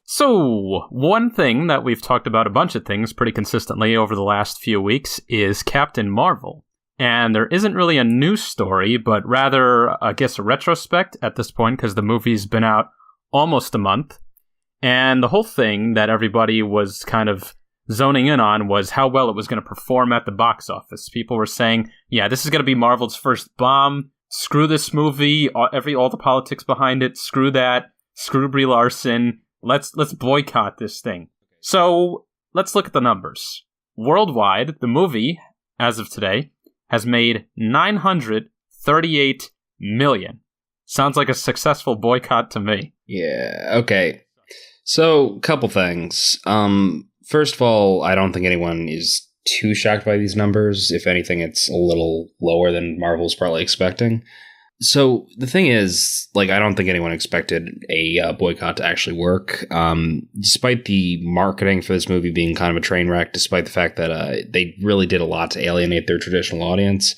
So, one thing that we've talked about a bunch of things pretty consistently over the last few weeks is Captain Marvel. And there isn't really a news story, but rather, I guess, a retrospect at this point, because the movie's been out almost a month. And the whole thing that everybody was kind of zoning in on was how well it was going to perform at the box office. People were saying, yeah, this is going to be Marvel's first bomb. Screw this movie, all the politics behind it. Screw that. Screw Brie Larson. Let's boycott this thing. So let's look at the numbers. Worldwide, the movie, as of today, has made $938 million. Sounds like a successful boycott to me. Yeah, okay. So, couple things. First of all, I don't think anyone is too shocked by these numbers. If anything, it's a little lower than Marvel's probably expecting. So, the thing is, I don't think anyone expected a boycott to actually work. Despite the marketing for this movie being kind of a train wreck, despite the fact that they really did a lot to alienate their traditional audience,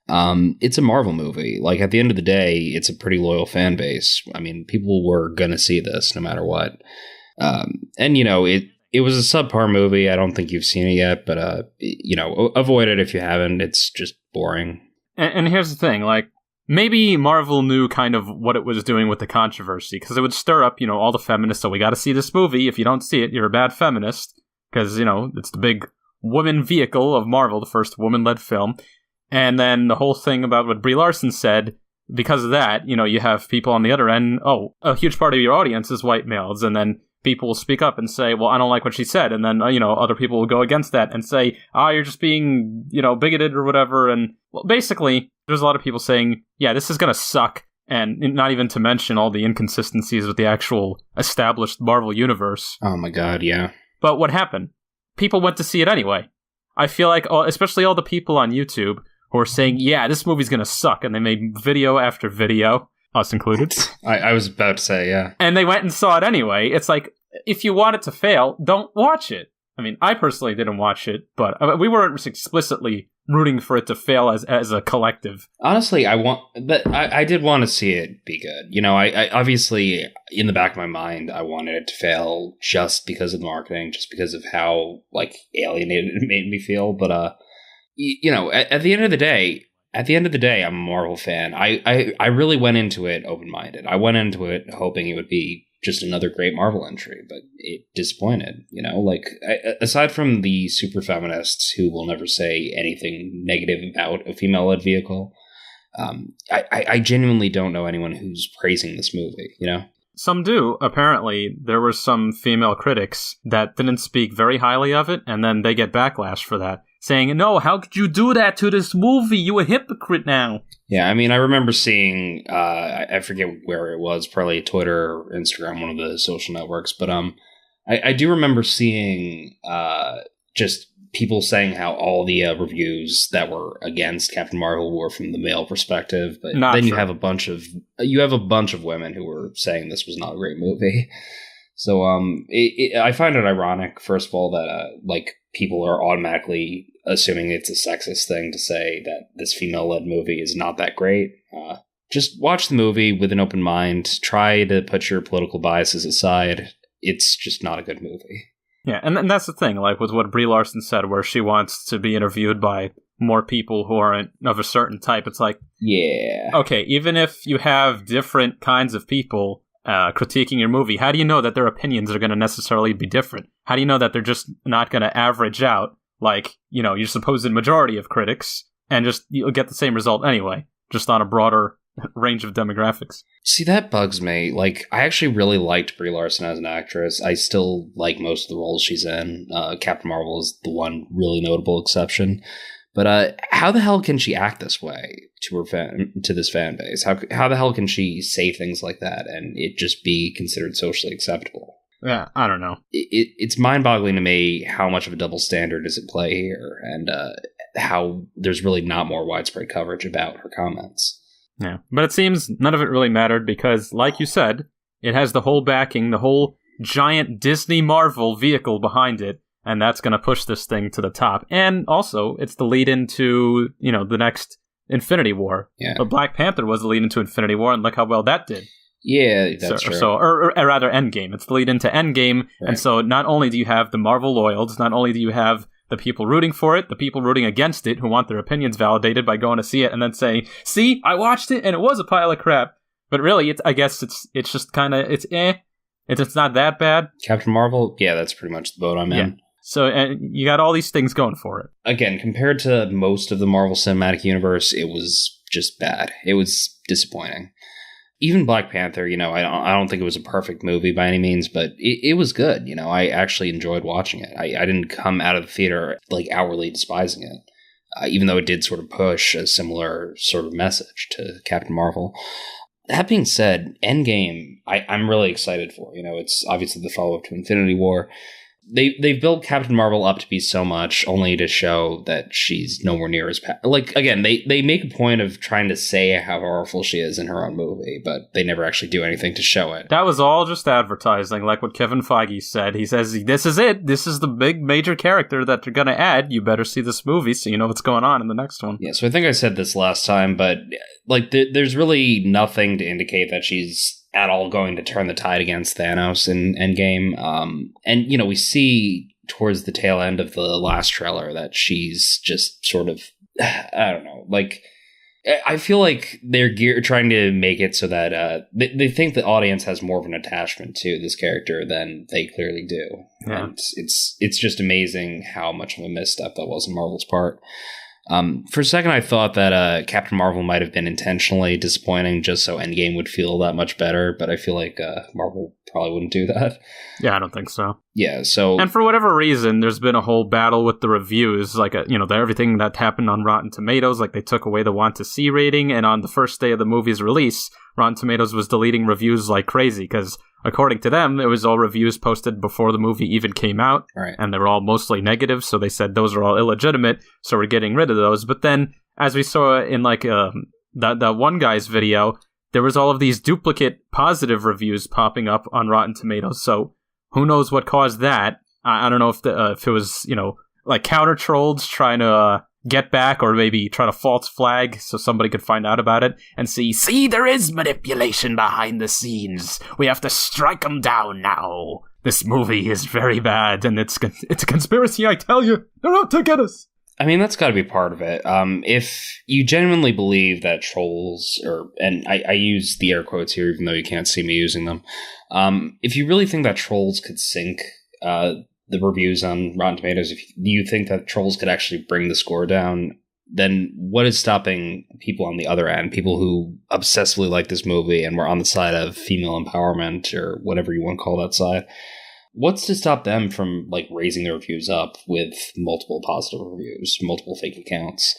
it's a Marvel movie. At the end of the day, it's a pretty loyal fan base. I mean, people were gonna see this no matter what. It was a subpar movie. I don't think you've seen it yet, but avoid it if you haven't. It's just boring. And here's the thing, maybe Marvel knew kind of what it was doing with the controversy, because it would stir up, all the feminists. So we got to see this movie. If you don't see it, you're a bad feminist, because it's the big woman vehicle of Marvel, the first woman-led film. And then the whole thing about what Brie Larson said, because of that, you have people on the other end, a huge part of your audience is white males, and then people will speak up and say, well, I don't like what she said, and then, other people will go against that and say, you're just being, bigoted or whatever, and, well, basically, there's a lot of people saying, yeah, this is gonna suck, and not even to mention all the inconsistencies with the actual established Marvel universe. Oh my god, yeah. But what happened? People went to see it anyway. I feel like, especially all the people on YouTube who are saying, yeah, this movie's gonna suck, and they made video after video, us included. I was about to say, yeah. And they went and saw it anyway. It's like, if you want it to fail, don't watch it. I mean, I personally didn't watch it, but we weren't explicitly rooting for it to fail as a collective. Honestly, I did want to see it be good. I obviously, in the back of my mind, I wanted it to fail just because of the marketing, just because of how, alienated it made me feel. But, at the end of the day, I'm a Marvel fan. I really went into it open-minded. I went into it hoping it would be just another great Marvel entry, but it disappointed. Aside from the super feminists who will never say anything negative about a female-led vehicle, I genuinely don't know anyone who's praising this movie. Some do. Apparently, there were some female critics that didn't speak very highly of it, and then they get backlash for that, saying, no, how could you do that to this movie? You a hypocrite now. Yeah, I mean, I remember seeing, I forget where it was, probably Twitter or Instagram, one of the social networks, but I do remember seeing just people saying how all the reviews that were against Captain Marvel were from the male perspective, but then you have a bunch of women who were saying this was not a great movie. So I find it ironic, first of all, that people are automatically assuming it's a sexist thing to say that this female-led movie is not that great. Just watch the movie with an open mind. Try to put your political biases aside. It's just not a good movie. Yeah, and that's the thing, with what Brie Larson said, where she wants to be interviewed by more people who aren't of a certain type. It's like, yeah. Okay, even if you have different kinds of people critiquing your movie, how do you know that their opinions are going to necessarily be different? How do you know that they're just not going to average out your supposed majority of critics and just you'll get the same result anyway, just on a broader range of demographics? See, that bugs me. I actually really liked Brie Larson as an actress. I still like most of the roles she's in. Captain Marvel is the one really notable exception. But how the hell can she act this way to this fan base? How the hell can she say things like that and it just be considered socially acceptable? Yeah, I don't know. It's mind-boggling to me how much of a double standard is at play here, and how there's really not more widespread coverage about her comments. Yeah, but it seems none of it really mattered because, like you said, it has the whole backing, the whole giant Disney Marvel vehicle behind it, and that's going to push this thing to the top. And also, it's the lead into, the next Infinity War. Yeah. But Black Panther was the lead into Infinity War, and look how well that did. Yeah, that's true. Or rather, Endgame. It's the lead into Endgame, right. And so not only do you have the Marvel loyals, not only do you have the people rooting for it, the people rooting against it who want their opinions validated by going to see it and then saying, see, I watched it and it was a pile of crap. But really, I guess it's just kind of, it's not that bad. Captain Marvel, yeah, that's pretty much the boat I'm in. Yeah. So you got all these things going for it. Again, compared to most of the Marvel Cinematic Universe, it was just bad. It was disappointing. Even Black Panther, I don't think it was a perfect movie by any means, but it was good. I actually enjoyed watching it. I didn't come out of the theater hourly despising it, even though it did sort of push a similar sort of message to Captain Marvel. That being said, Endgame, I'm really excited for. It's obviously the follow-up to Infinity War. They've built Captain Marvel up to be so much, only to show that she's nowhere near as again, they make a point of trying to say how powerful she is in her own movie, but they never actually do anything to show it. That was all just advertising, like what Kevin Feige said. He says, this is it. This is the big major character that they're going to add. You better see this movie so you know what's going on in the next one. Yeah, so I think I said this last time, but there's really nothing to indicate that she's at all going to turn the tide against Thanos in Endgame. And, we see towards the tail end of the last trailer that she's just sort of, I don't know, I feel like they're trying to make it so that they think the audience has more of an attachment to this character than they clearly do. Yeah. And it's just amazing how much of a misstep that was on Marvel's part. For a second, I thought that Captain Marvel might have been intentionally disappointing just so Endgame would feel that much better, but I feel like Marvel probably wouldn't do that. Yeah, I don't think so. Yeah, so... And for whatever reason, there's been a whole battle with the reviews, everything that happened on Rotten Tomatoes, they took away the want-to-see rating, and on the first day of the movie's release, Rotten Tomatoes was deleting reviews like crazy, because according to them, it was all reviews posted before the movie even came out, right. And they were all mostly negative, so they said those are all illegitimate, so we're getting rid of those. But then, as we saw in that one guy's video, there was all of these duplicate positive reviews popping up on Rotten Tomatoes, so who knows what caused that. I don't know if it was, counter trolls trying to get back, or maybe try to false flag so somebody could find out about it and see there is manipulation behind the scenes. We have to strike them down now. This movie is very bad, and it's a conspiracy, I tell you. They're out to get us. I mean, that's got to be part of it. If you genuinely believe that trolls, and I use the air quotes here, even though you can't see me using them, if you really think that trolls could sink the reviews on Rotten Tomatoes, if you think that trolls could actually bring the score down, then what is stopping people on the other end, people who obsessively like this movie and were on the side of female empowerment or whatever you want to call that side? What's to stop them from raising their reviews up with multiple positive reviews, multiple fake accounts?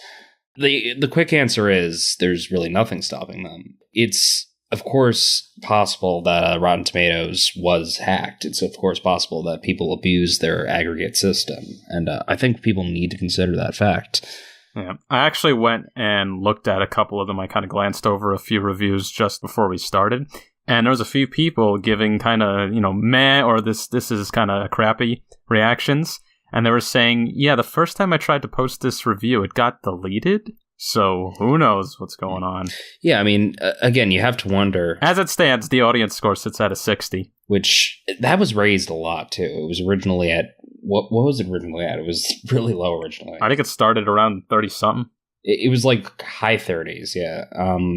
The quick answer is there's really nothing stopping them. It's of course possible that Rotten Tomatoes was hacked. It's of course possible that people abuse their aggregate system, and I think people need to consider that fact. Yeah, I actually went and looked at a couple of them. I kind of glanced over a few reviews just before we started. And there was a few people giving kind of, meh, or this is kind of crappy reactions. And they were saying, yeah, the first time I tried to post this review, it got deleted. So who knows what's going on. Yeah, I mean, again, you have to wonder. As it stands, the audience score sits at a 60. Which, that was raised a lot, too. It was originally at, what was it originally at? It was really low originally. I think it started around 30-something. It was high 30s, yeah.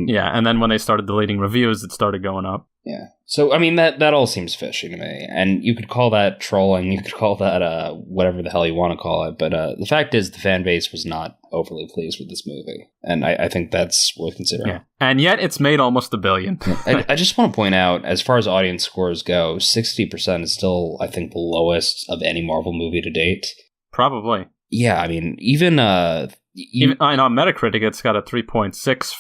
Yeah, and then when they started deleting reviews, it started going up. Yeah. So, I mean, that all seems fishy to me. And you could call that trolling, you could call that whatever the hell you want to call it. But the fact is, the fan base was not overly pleased with this movie. And I think that's worth considering. Yeah. And yet, it's made almost $1 billion. I just want to point out, as far as audience scores go, 60% is still, I think, the lowest of any Marvel movie to date. Probably. Yeah, I mean, even on Metacritic, it's got a 3.6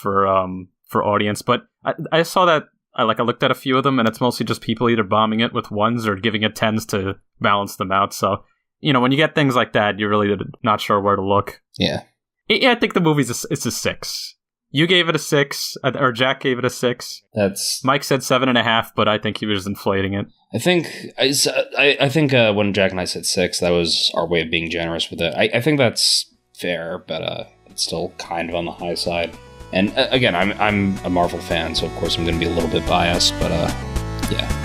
for audience, but I saw that I looked at a few of them, and it's mostly just people either bombing it with 1s or giving it 10s to balance them out. So, when you get things like that, you're really not sure where to look. Yeah. Yeah, I think the movie's it's a 6. You gave it a 6, or Jack gave it a 6. Mike said 7.5, but I think he was inflating it. I think when Jack and I said 6, that was our way of being generous with it. I think that's fair, but it's still kind of on the high side. And again, I'm a Marvel fan, so of course I'm going to be a little bit biased, but yeah.